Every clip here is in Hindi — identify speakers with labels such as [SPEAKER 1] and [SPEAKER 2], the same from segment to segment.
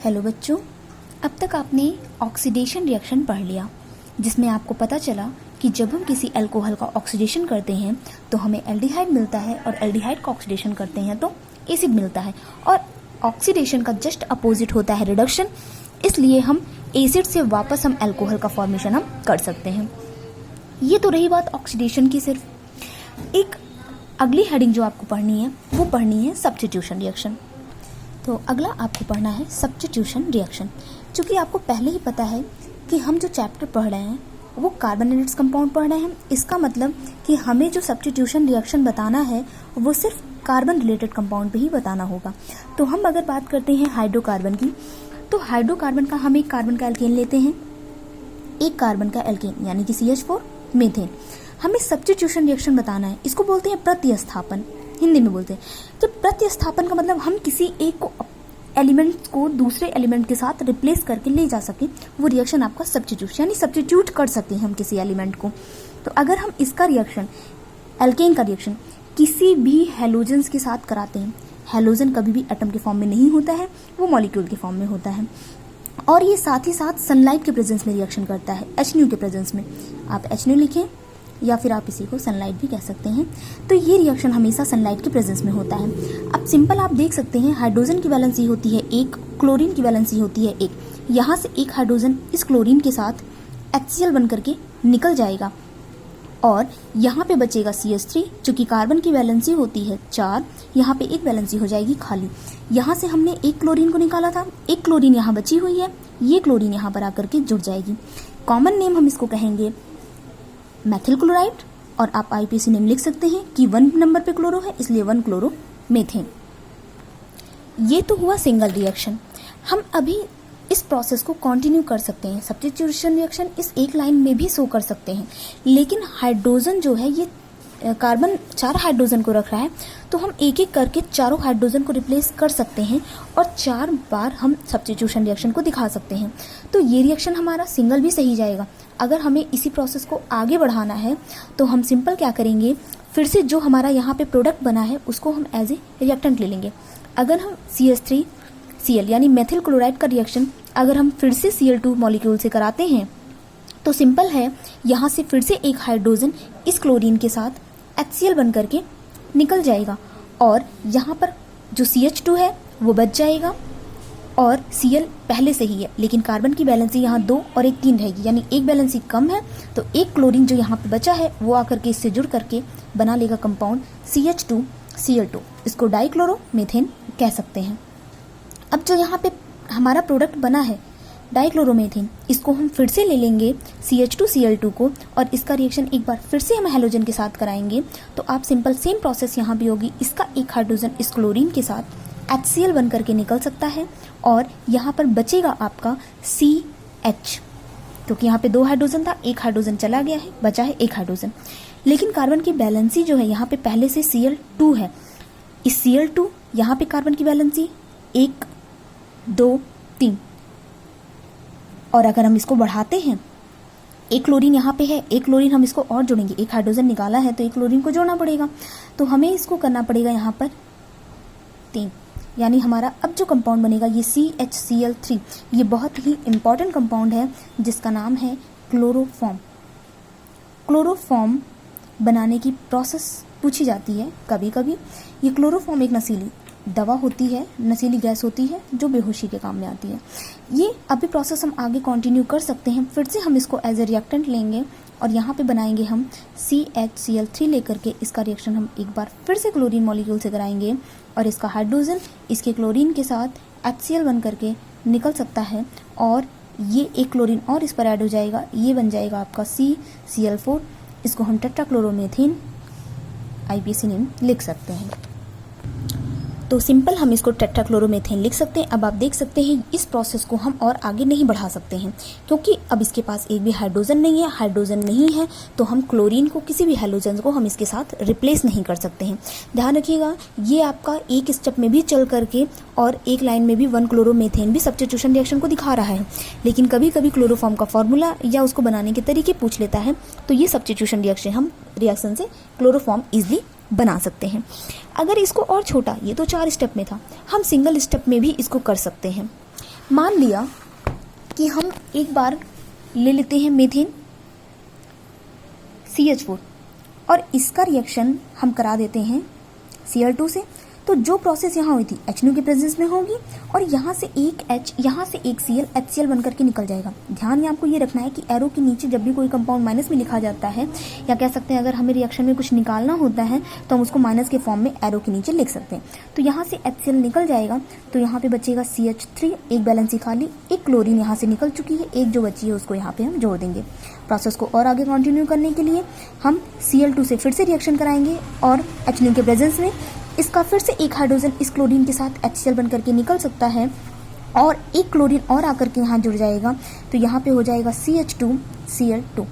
[SPEAKER 1] हेलो बच्चों, अब तक आपने ऑक्सीडेशन रिएक्शन पढ़ लिया, जिसमें आपको पता चला कि जब हम किसी अल्कोहल का ऑक्सीडेशन करते हैं तो हमें एल्डिहाइड मिलता है और एल्डिहाइड का ऑक्सीडेशन करते हैं तो एसिड मिलता है। और ऑक्सीडेशन का जस्ट अपोजिट होता है रिडक्शन, इसलिए हम एसिड से वापस हम अल्कोहल का फॉर्मेशन हम कर सकते हैं। ये तो रही बात ऑक्सीडेशन की। सिर्फ एक अगली हेडिंग जो आपको पढ़नी है वो पढ़नी है सब्स्टिट्यूशन रिएक्शन। तो अगला आपको पढ़ना है सब्स्टिट्यूशन रिएक्शन। चूँकि आपको पहले ही पता है कि हम जो चैप्टर पढ़ रहे हैं वो कार्बोनेटेड कंपाउंड पढ़ रहे हैं, इसका मतलब कि हमें जो सब्स्टिट्यूशन रिएक्शन बताना है वो सिर्फ कार्बन रिलेटेड कंपाउंड पे ही बताना होगा। तो हम अगर बात करते हैं हाइड्रोकार्बन की, तो हाइड्रोकार्बन का हम एक कार्बन का एल्केन लेते हैं, एक कार्बन का एल्केन यानी कि CH4 मीथेन। हमें सब्स्टिट्यूशन रिएक्शन बताना है, इसको बोलते हैं प्रतिस्थापन, हिंदी में बोलते हैं। तो प्रतिस्थापन का मतलब हम किसी एक को एलिमेंट को दूसरे एलिमेंट के साथ रिप्लेस करके ले जा सके, वो रिएक्शन आपका सब्स्टिट्यूशन यानी सब्स्टिट्यूट कर सकते हैं हम किसी एलिमेंट को। तो अगर हम इसका रिएक्शन, एल्केन का रिएक्शन किसी भी हेलोजेंस के साथ कराते हैं, हेलोजन कभी भी एटम के फॉर्म में नहीं होता है, वो मॉलिक्यूल के फॉर्म में होता है, और ये साथ ही साथ सनलाइट के प्रेजेंस में रिएक्शन करता है, HNO के प्रेजेंस में। आप HNO लिखें या फिर आप इसी को सनलाइट भी कह सकते हैं। तो ये रिएक्शन हमेशा सनलाइट के प्रेजेंस में होता है। अब सिंपल आप देख सकते हैं, हाइड्रोजन की वैलेंसी होती है एक, क्लोरीन की वैलेंसी होती है एक। यहाँ से एक हाइड्रोजन इस क्लोरीन के साथ HCl बन करके निकल जाएगा और यहाँ पे बचेगा CH3। चूँकि कार्बन की वैलेंसी होती है 4, यहाँ पे एक वैलेंसी हो जाएगी खाली। यहाँ से हमने एक क्लोरीन को निकाला था, एक क्लोरीन यहाँ बची हुई है, ये क्लोरीन यहाँ पर आकर के जुड़ जाएगी। कॉमन नेम हम इसको कहेंगे मेथिल क्लोराइड, और आप IPC नेम लिख सकते हैं कि 1 नंबर पे क्लोरो है इसलिए 1 क्लोरो मीथेन। ये तो हुआ सिंगल रिएक्शन। हम अभी इस प्रोसेस को कंटिन्यू कर सकते हैं, सब्स्टिट्यूशन रिएक्शन इस एक लाइन में भी शो कर सकते हैं, लेकिन हाइड्रोजन जो है ये कार्बन 4 हाइड्रोजन को रख रहा है, तो हम एक एक करके चारों हाइड्रोजन को रिप्लेस कर सकते हैं और 4 बार हम सब्स्टिट्यूशन रिएक्शन को दिखा सकते हैं। तो ये रिएक्शन हमारा सिंगल भी सही जाएगा। अगर हमें इसी प्रोसेस को आगे बढ़ाना है तो हम सिंपल क्या करेंगे, फिर से जो हमारा यहाँ पे प्रोडक्ट बना है उसको हम एज ए रिएक्टेंट ले लेंगे। अगर हम CH3Cl यानी मेथिल क्लोराइड का रिएक्शन अगर हम फिर से Cl2 मॉलिक्यूल से कराते हैं तो सिंपल है, यहाँ से फिर से एक हाइड्रोजन इस क्लोरीन के साथ HCl बन करके निकल जाएगा और यहाँ पर जो CH2 है वो बच जाएगा और Cl पहले से ही है, लेकिन कार्बन की बैलेंसी यहाँ 2 और एक 3 रहेगी, यानी एक बैलेंसी कम है। तो एक क्लोरीन जो यहाँ पे बचा है वो आकर के इससे जुड़ करके बना लेगा कंपाउंड CH2Cl2, इसको डाइक्लोरोमीथेन कह सकते हैं। अब जो यहाँ पे हमारा प्रोडक्ट बना है डाइक्लोरोमीथेन, इसको हम फिर से ले लेंगे CH2Cl2 को और इसका रिएक्शन एक बार फिर से हम हेलोजन के साथ कराएंगे। तो आप सिंपल सेम प्रोसेस यहाँ भी होगी, इसका एक हाइड्रोजन इस क्लोरीन के साथ HCl बन करके निकल सकता है और यहाँ पर बचेगा आपका CH, क्योंकि यहाँ पे 2 हाइड्रोजन था, एक हाइड्रोजन चला गया है, बचा है एक हाइड्रोजन। लेकिन कार्बन की बैलेंसी जो है यहाँ पे पहले से Cl2 है, इस Cl2 यहाँ पे कार्बन की बैलेंसी 1 2 3, और अगर हम इसको बढ़ाते हैं, एक क्लोरीन यहाँ पे है, एक क्लोरीन हम इसको और जोड़ेंगे, एक हाइड्रोजन निकाला है तो एक क्लोरीन को जोड़ना पड़ेगा, तो हमें इसको करना पड़ेगा यहाँ पर 3, यानी हमारा अब जो कंपाउंड बनेगा ये CHCl3। ये बहुत ही इंपॉर्टेंट कंपाउंड है जिसका नाम है क्लोरोफॉर्म। क्लोरोफॉर्म बनाने की प्रोसेस पूछी जाती है कभी कभी। ये क्लोरोफॉर्म एक नशीली दवा होती है, नशीली गैस होती है जो बेहोशी के काम में आती है। ये अभी प्रोसेस हम आगे कंटिन्यू कर सकते हैं, फिर से हम इसको एज ए रिएक्टेंट लेंगे और यहाँ पे बनाएंगे हम CHCl3 लेकर के इसका रिएक्शन हम एक बार फिर से क्लोरीन मॉलिक्यूल से कराएंगे और इसका हाइड्रोजन इसके क्लोरीन के साथ HCl बन करके निकल सकता है और ये एक क्लोरीन और इस पर ऐड हो जाएगा, ये बन जाएगा आपका CCl4। इसको हम टेट्राक्लोरोमीथेन IPC नेम लिख सकते हैं। तो सिंपल हम इसको टेट्राक्लोरोमीथेन लिख सकते हैं। अब आप देख सकते हैं इस प्रोसेस को हम और आगे नहीं बढ़ा सकते हैं, क्योंकि अब इसके पास एक भी हाइड्रोजन नहीं है। हाइड्रोजन नहीं है तो हम क्लोरीन को, किसी भी हेलोजन को हम इसके साथ रिप्लेस नहीं कर सकते हैं। ध्यान रखिएगा, ये आपका एक स्टेप में भी चल करके और एक लाइन में भी 1 क्लोरोमीथेन भी सब्स्टिट्यूशन रिएक्शन को दिखा रहा है, लेकिन कभी कभी क्लोरोफॉर्म का फॉर्मूला या उसको बनाने के तरीके पूछ लेता है, तो ये सब्स्टिट्यूशन रिएक्शन से क्लोरोफॉर्म इजिली बना सकते हैं। अगर इसको और छोटा, ये तो 4 स्टेप में था, हम सिंगल स्टेप में भी इसको कर सकते हैं। मान लिया कि हम एक बार ले लेते हैं मीथेन CH4 और इसका रिएक्शन हम करा देते हैं Cl2 से। तो जो प्रोसेस यहाँ हुई थी HNO के प्रेजेंस में होगी और यहाँ से एक H, यहाँ से एक Cl HCl बन करके निकल जाएगा। ध्यान आपको ये रखना है कि एरो के नीचे जब भी कोई कंपाउंड माइनस में लिखा जाता है, या कह सकते हैं अगर हमें रिएक्शन में कुछ निकालना होता है तो हम उसको माइनस के फॉर्म में एरो के नीचे लिख सकते हैं। तो यहाँ से HCl निकल जाएगा, तो यहाँ पे बचेगा CH3, एक बैलेंस खाली, एक क्लोरीन यहाँ से निकल चुकी है, एक जो बची है उसको यहाँ पे हम जोड़ देंगे। प्रोसेस को और आगे कंटिन्यू करने के लिए हम Cl2 से फिर से रिएक्शन कराएंगे और HNO के प्रेजेंस में इसका फिर से एक हाइड्रोजन इस क्लोरीन के साथ HCl बन करके निकल सकता है और एक क्लोरीन और आकर के यहाँ जुड़ जाएगा। तो यहाँ पे हो जाएगा CH2Cl2।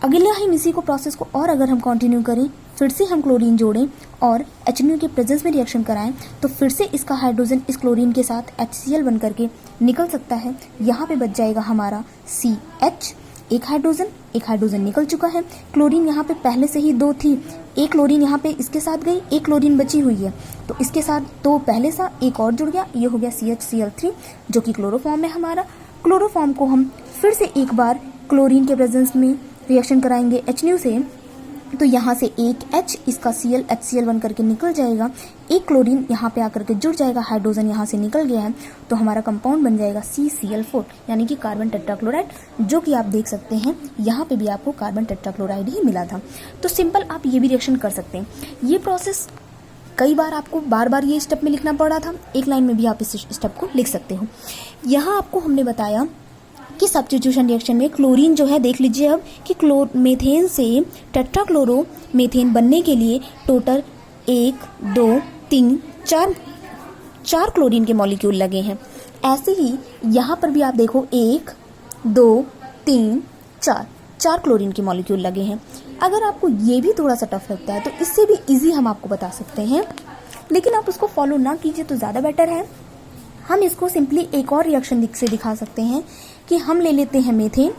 [SPEAKER 1] अगला हम इसी को प्रोसेस को और अगर हम कंटिन्यू करें, फिर से हम क्लोरीन जोड़ें और HNO के प्रेजेंस में रिएक्शन कराएं, तो फिर से इसका हाइड्रोजन इस क्लोरीन के साथ HCl बन करके निकल सकता है। यहाँ पे बच जाएगा हमारा CH, एक हाइड्रोजन निकल चुका है। क्लोरीन यहाँ पे पहले से ही 2 थी, एक क्लोरीन यहाँ पे इसके साथ गई, एक क्लोरीन बची हुई है, तो इसके साथ 2 पहले सा एक और जुड़ गया, ये हो गया CHCl3 जो कि क्लोरोफॉर्म है हमारा। क्लोरोफॉर्म को हम फिर से एक बार क्लोरीन के प्रेजेंस में रिएक्शन कराएंगे HNO से, तो यहाँ से एक H, इसका Cl HCl बन करके निकल जाएगा, एक क्लोरीन यहाँ पे आकर के जुड़ जाएगा, हाइड्रोजन यहाँ से निकल गया है, तो हमारा कंपाउंड बन जाएगा CCl4 यानी कि कार्बन टेट्राक्लोराइड, जो कि आप देख सकते हैं यहाँ पे भी आपको कार्बन टेट्राक्लोराइड ही मिला था। तो सिंपल आप ये भी रिएक्शन कर सकते हैं। ये प्रोसेस कई बार आपको बार बार ये स्टेप में लिखना पड़ा था, एक लाइन में भी आप इस स्टेप को लिख सकते हो। यहाँ आपको हमने बताया कि सब्स्टिट्यूशन रिएक्शन में क्लोरीन जो है, देख लीजिए अब कि मीथेन से टेट्राक्लोरो मीथेन बनने के लिए टोटल 1 2 3 4 क्लोरीन के मॉलिक्यूल लगे हैं। ऐसे ही यहाँ पर भी आप देखो 1 2 3 4 क्लोरीन के मॉलिक्यूल लगे हैं। अगर आपको ये भी थोड़ा सा टफ लगता है तो इससे भी इजी हम आपको बता सकते हैं, लेकिन आप उसको फॉलो ना कीजिए तो ज़्यादा बेटर है। हम इसको सिंपली एक और रिएक्शन से दिखा सकते हैं कि हम ले लेते हैं मीथेन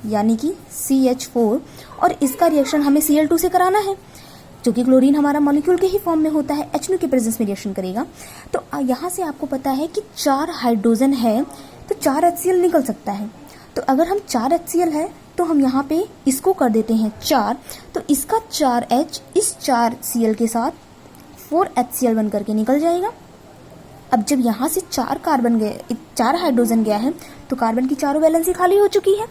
[SPEAKER 1] यानी कि CH4 और इसका रिएक्शन हमें Cl2 से कराना है, जो कि क्लोरीन हमारा मॉलिक्यूल के ही फॉर्म में होता है, HNO के प्रेजेंस में रिएक्शन करेगा। तो यहाँ से आपको पता है कि 4 हाइड्रोजन है तो 4 HCl निकल सकता है। तो अगर हम 4 HCl है तो हम यहाँ पे इसको कर देते हैं 4, तो इसका 4H इस 4 Cl के साथ 4 HCl बन करके निकल जाएगा। अब जब यहाँ से 4 हाइड्रोजन गया है तो कार्बन की 4 वैलेंसी खाली हो चुकी है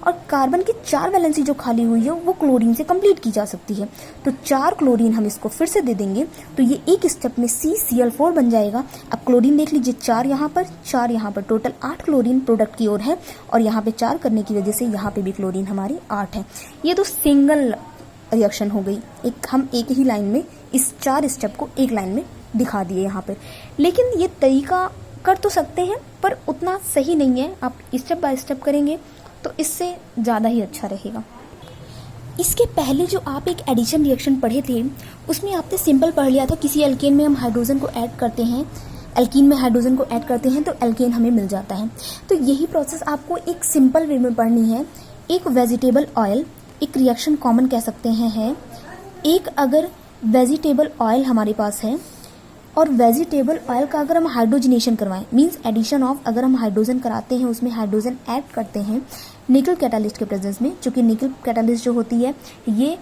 [SPEAKER 1] और कार्बन की 4 वैलेंसी जो खाली हुई है वो क्लोरीन से कंप्लीट की जा सकती है। तो 4 क्लोरीन हम इसको फिर से दे देंगे, तो ये एक स्टेप में CCl4 बन जाएगा। अब क्लोरीन देख लीजिए, 4 यहाँ पर 4 यहाँ पर, टोटल 8 क्लोरीन प्रोडक्ट की ओर है और यहाँ पे 4 करने की वजह से यहाँ पे भी क्लोरीन हमारी 8 है। ये तो सिंगल रिएक्शन हो गई, हम एक ही लाइन में इस 4 स्टेप को एक लाइन में दिखा दिए यहाँ पर। लेकिन ये तरीका कर तो सकते हैं पर उतना सही नहीं है, आप स्टेप बाय स्टेप करेंगे तो इससे ज़्यादा ही अच्छा रहेगा। इसके पहले जो आप एक एडिशन रिएक्शन पढ़े थे उसमें आपने सिंपल पढ़ लिया था, किसी एल्केन में हम हाइड्रोजन को ऐड करते हैं, एल्कीन में हाइड्रोजन को ऐड करते हैं तो एल्केन हमें मिल जाता है। तो यही प्रोसेस आपको एक सिंपल वे में पढ़नी है। एक वेजिटेबल ऑयल, एक रिएक्शन कॉमन कह सकते हैं है, एक अगर वेजिटेबल ऑयल हमारे पास है और वेजिटेबल ऑयल का अगर हम हाइड्रोजनेशन करवाएं, मींस एडिशन ऑफ, अगर हम हाइड्रोजन कराते हैं उसमें हाइड्रोजन ऐड करते हैं निकल कैटालिस्ट के प्रेजेंस में, क्योंकि निकल कैटालिस्ट जो होती है ये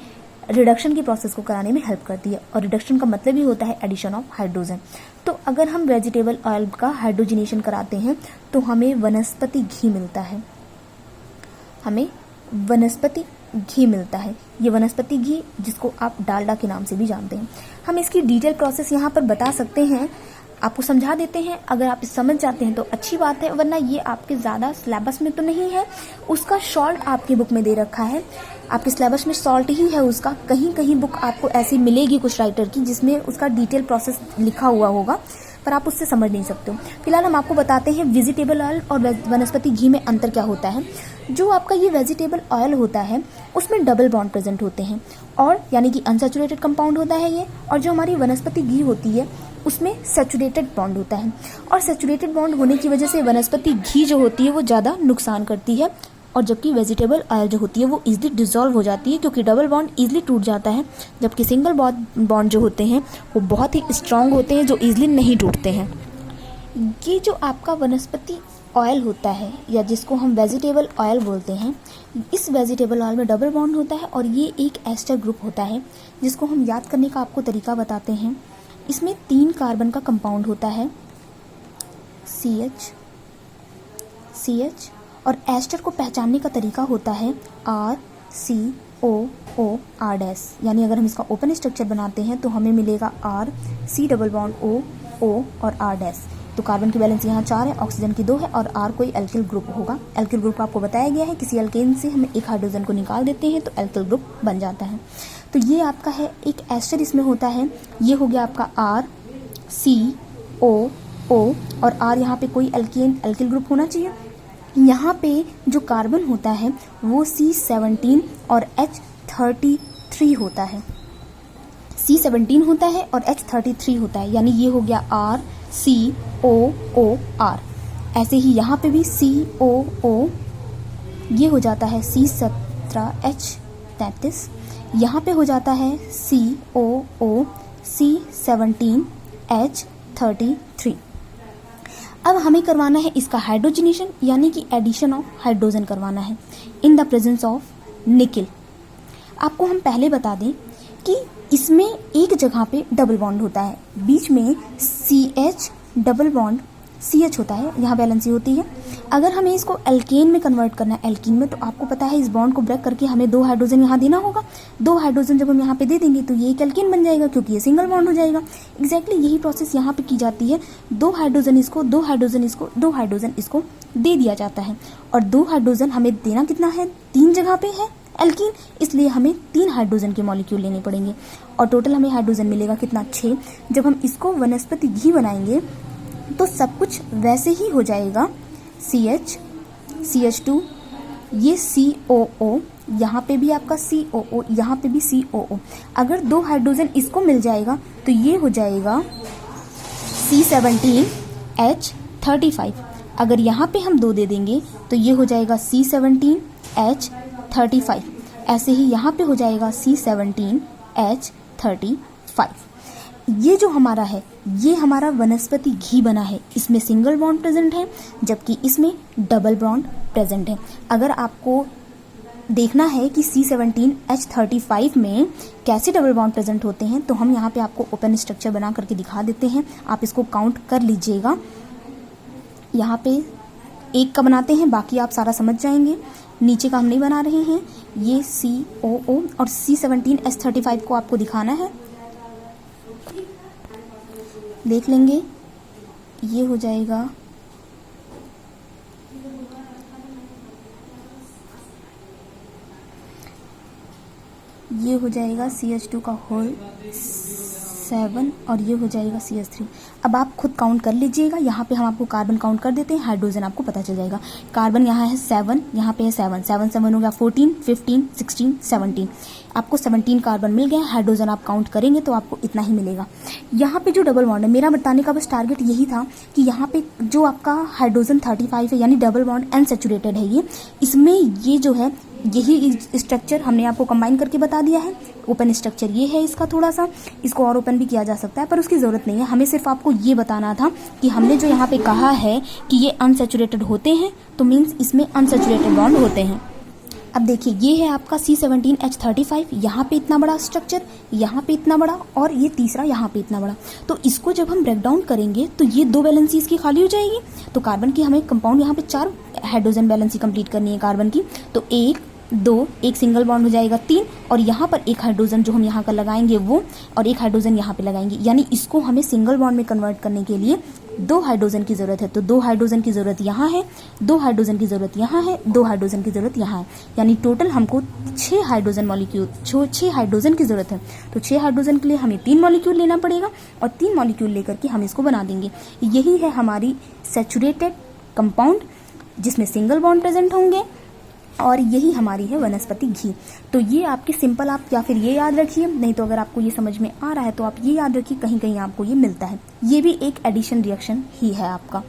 [SPEAKER 1] रिडक्शन की प्रोसेस को कराने में हेल्प करती है और रिडक्शन का मतलब ही होता है एडिशन ऑफ हाइड्रोजन। तो अगर हम वेजिटेबल ऑयल का हाइड्रोजनेशन कराते हैं तो हमें वनस्पति घी मिलता है, हमें वनस्पति घी मिलता है। ये वनस्पति घी जिसको आप डालडा के नाम से भी जानते हैं। हम इसकी डिटेल प्रोसेस यहाँ पर बता सकते हैं, आपको समझा देते हैं, अगर आप समझ जाते हैं तो अच्छी बात है, वरना ये आपके ज़्यादा सिलेबस में तो नहीं है। उसका सॉल्ट आपकी बुक में दे रखा है, आपके सिलेबस में सॉल्ट ही है उसका। कहीं कहीं बुक आपको ऐसी मिलेगी कुछ राइटर की जिसमें उसका डिटेल प्रोसेस लिखा हुआ होगा, पर आप उससे समझ नहीं सकते हो। फिलहाल हम आपको बताते हैं वेजिटेबल ऑयल और वनस्पति घी में अंतर क्या होता है। जो आपका ये वेजिटेबल ऑयल होता है उसमें डबल बॉन्ड प्रेजेंट होते हैं, और यानी कि अनसैचुरेटेड कंपाउंड होता है ये, और जो हमारी वनस्पति घी होती है उसमें सैचुरेटेड बॉन्ड होता है। और सैचुरेटेड बॉन्ड होने की वजह से वनस्पति घी जो होती है वो ज़्यादा नुकसान करती है, और जबकि वेजिटेबल ऑयल जो होती है वो इजीली डिसॉल्व हो जाती है, क्योंकि डबल बॉन्ड इजीली टूट जाता है, जबकि सिंगल बॉन्ड जो होते हैं वो बहुत ही स्ट्रांग होते हैं, जो इजीली नहीं टूटते हैं। ये जो आपका वनस्पति ऑयल होता है या जिसको हम वेजिटेबल ऑयल बोलते हैं, इस वेजिटेबल ऑयल में डबल बॉन्ड होता है और ये एक एस्टर ग्रुप होता है जिसको हम याद करने का आपको तरीका बताते हैं। इसमें 3 कार्बन का कंपाउंड होता है CH और एस्टर को पहचानने का तरीका होता है RCOO R', यानी अगर हम इसका ओपन स्ट्रक्चर बनाते हैं तो हमें मिलेगा RC डबल बॉन्ड O और R'। तो कार्बन की बैलेंस यहाँ 4 है, ऑक्सीजन की 2 है और R कोई एल्किल ग्रुप होगा। एल्किल ग्रुप आपको बताया गया है, किसी एल्केन से हम एक हाइड्रोजन को निकाल देते हैं तो एल्किल ग्रुप बन जाता है। तो ये आपका है एक एस्टर इसमें होता है, ये हो गया आपका RCOO और R यहाँ पे कोई एल्किल ग्रुप होना चाहिए। यहाँ पे जो कार्बन होता है वो C17 और H33 होता है, C17 होता है और H33 होता है, यानी ये हो गया RCOOR। ऐसे ही यहाँ पे भी COO, ये हो जाता है C17H33, यहाँ पे हो जाता है COO C17H33। अब हमें करवाना है इसका हाइड्रोजनेशन, यानी कि एडिशन ऑफ हाइड्रोजन करवाना है in the presence of nickel. आपको हम पहले बता दें कि इसमें एक जगह पे डबल बॉन्ड होता है, बीच में CH डबल बॉन्ड CH होता है, यहाँ बैलेंसी होती है। अगर हमें इसको एल्केन में कन्वर्ट करना है, एल्कीन में, तो आपको पता है इस बॉन्ड को ब्रेक करके हमें 2 हाइड्रोजन यहाँ देना होगा। 2 हाइड्रोजन जब हम यहाँ पे दे देंगे तो ये एक एल्केन बन जाएगा क्योंकि ये सिंगल बॉन्ड हो जाएगा। एग्जैक्टली यही प्रोसेस यहाँ पे की जाती है। 2 हाइड्रोजन इसको, 2 हाइड्रोजन इसको, 2 हाइड्रोजन इसको दे दिया जाता है और 2 हाइड्रोजन हमें देना कितना है, 3 जगह पे है एल्कीन, इसलिए हमें 3 हाइड्रोजन के मॉलिक्यूल लेने पड़ेंगे और टोटल हमें हाइड्रोजन मिलेगा कितना, 6। जब हम इसको वनस्पति घी बनाएंगे तो सब कुछ वैसे ही हो जाएगा। CH CH2, ये COO, यहाँ पे भी आपका COO, यहाँ पे भी COO। अगर 2 हाइड्रोजन इसको मिल जाएगा तो ये हो जाएगा C17H35। अगर यहाँ पे हम 2 दे देंगे तो ये हो जाएगा C17H35। ऐसे ही यहाँ पे हो जाएगा C17H35। ये जो हमारा है, ये हमारा वनस्पति घी बना है। इसमें सिंगल बॉन्ड प्रेजेंट है जबकि इसमें डबल बॉन्ड प्रेजेंट है। अगर आपको देखना है कि C17H35 में कैसे डबल बॉन्ड प्रेजेंट होते हैं तो हम यहाँ पे आपको ओपन स्ट्रक्चर बना करके दिखा देते हैं। आप इसको काउंट कर लीजिएगा। यहाँ पे 1 का बनाते हैं, बाकी आप सारा समझ जाएंगे। नीचे का हम नहीं बना रहे हैं। ये COO और C17H35 को आपको दिखाना है, देख लेंगे। ये हो जाएगा CH2 का होल 7 और ये हो जाएगा CH3। अब आप खुद काउंट कर लीजिएगा। यहाँ पे हम आपको कार्बन काउंट कर देते हैं, हाइड्रोजन आपको पता चल जाएगा। कार्बन यहाँ है 7, यहाँ पे है 7 7 हो गया 14 15 16 17। आपको 17 कार्बन मिल गया। हाइड्रोजन आप काउंट करेंगे तो आपको इतना ही मिलेगा। यहाँ पे जो डबल बॉन्ड है, मेरा बताने का बस टारगेट यही था कि यहाँ पे जो आपका हाइड्रोजन 35 है यानी डबल बॉन्ड अनसैचुरेटेड है, ये इसमें ये जो है यही स्ट्रक्चर हमने आपको कंबाइन करके बता दिया है। ओपन स्ट्रक्चर ये है इसका, थोड़ा सा इसको और ओपन भी किया जा सकता है पर उसकी ज़रूरत नहीं है। हमें सिर्फ आपको ये बताना था कि हमने जो यहाँ पे कहा है कि ये अनसैचुरेटेड होते हैं तो मीन्स इसमें अनसैचुरेटेड बॉन्ड होते हैं। अब देखिए ये है आपका C17H35, यहाँ पे इतना बड़ा स्ट्रक्चर, यहाँ पे इतना बड़ा और ये तीसरा यहाँ पे इतना बड़ा। तो इसको जब हम ब्रेक डाउन करेंगे तो ये 2 वैलेंसी इसकी खाली हो जाएगी। तो कार्बन की हमें कंपाउंड यहाँ पे 4 हाइड्रोजन वैलेंसी कंप्लीट करनी है कार्बन की। तो 1 2, एक सिंगल बॉन्ड हो जाएगा 3 और यहाँ पर एक हाइड्रोजन जो हम यहाँ का लगाएंगे वो, और एक हाइड्रोजन यहाँ पे लगाएंगे। यानी इसको हमें सिंगल बॉन्ड में कन्वर्ट करने के लिए 2 हाइड्रोजन की ज़रूरत है। तो 2 हाइड्रोजन की ज़रूरत यहाँ है, 2 हाइड्रोजन की ज़रूरत यहाँ है, 2 हाइड्रोजन की ज़रूरत यहाँ है। यानी टोटल हमको 6 हाइड्रोजन मॉलिक्यूल, 6 हाइड्रोजन की ज़रूरत है। तो 6 हाइड्रोजन के लिए हमें 3 मॉलिक्यूल लेना पड़ेगा और 3 मॉलिक्यूल लेकर के हम इसको बना देंगे। यही है हमारी सैचुरेटेड कंपाउंड जिसमें सिंगल बॉन्ड प्रेजेंट होंगे और यही हमारी है वनस्पति घी। तो ये आपके सिंपल, आप या फिर ये याद रखिए, नहीं तो अगर आपको ये समझ में आ रहा है तो आप ये याद रखिए, कहीं कहीं आपको ये मिलता है। ये भी एक एडिशन रिएक्शन ही है आपका।